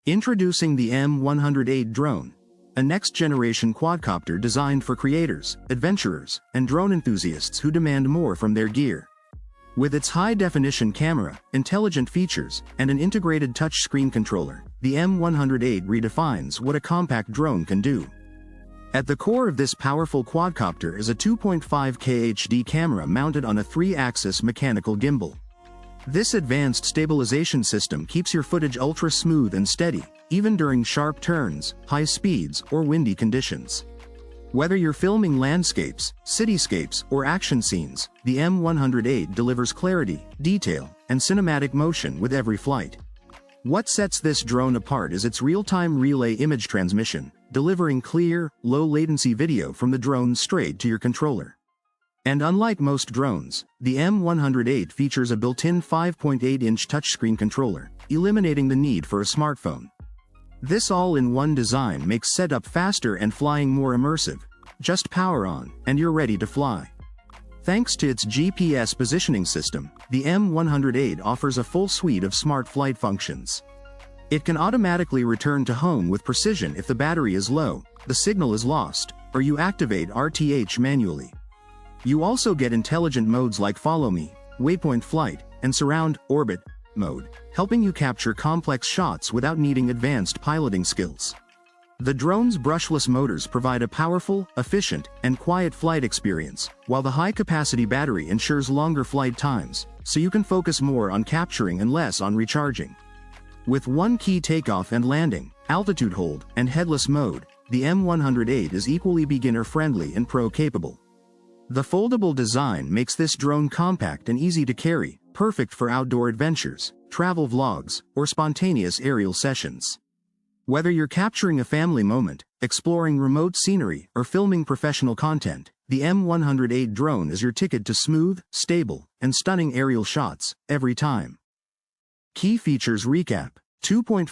Introducing the M108 Drone, a next-generation quadcopter designed for creators, adventurers, and drone enthusiasts who demand more from their gear. With its high-definition camera, intelligent features, and an integrated touchscreen controller, the M108 redefines what a compact drone can do. At the core of this powerful quadcopter is a 2.5K HD camera mounted on a 3-axis mechanical gimbal. This advanced stabilization system keeps your footage ultra-smooth and steady, even during sharp turns, high speeds, or windy conditions. Whether you're filming landscapes, cityscapes, or action scenes, the M108 delivers clarity, detail, and cinematic motion with every flight. What sets this drone apart is its real-time relay image transmission, delivering clear, low-latency video from the drone straight to your controller. And unlike most drones, the M108 features a built-in 5.8-inch touchscreen controller, eliminating the need for a smartphone. This all-in-one design makes setup faster and flying more immersive. Just power on, and you're ready to fly. Thanks to its GPS positioning system, the M108 offers a full suite of smart flight functions. It can automatically return to home with precision if the battery is low, the signal is lost, or you activate RTH manually. You also get intelligent modes like Follow Me, Waypoint Flight, and Surround Orbit mode, helping you capture complex shots without needing advanced piloting skills. The drone's brushless motors provide a powerful, efficient, and quiet flight experience, while the high-capacity battery ensures longer flight times, so you can focus more on capturing and less on recharging. With one key takeoff and landing, altitude hold, and headless mode, the M108 is equally beginner-friendly and pro-capable. The foldable design makes this drone compact and easy to carry, perfect for outdoor adventures, travel vlogs, or spontaneous aerial sessions. Whether you're capturing a family moment, exploring remote scenery, or filming professional content, the M108 drone is your ticket to smooth, stable, and stunning aerial shots, every time. Key features recap: 2.5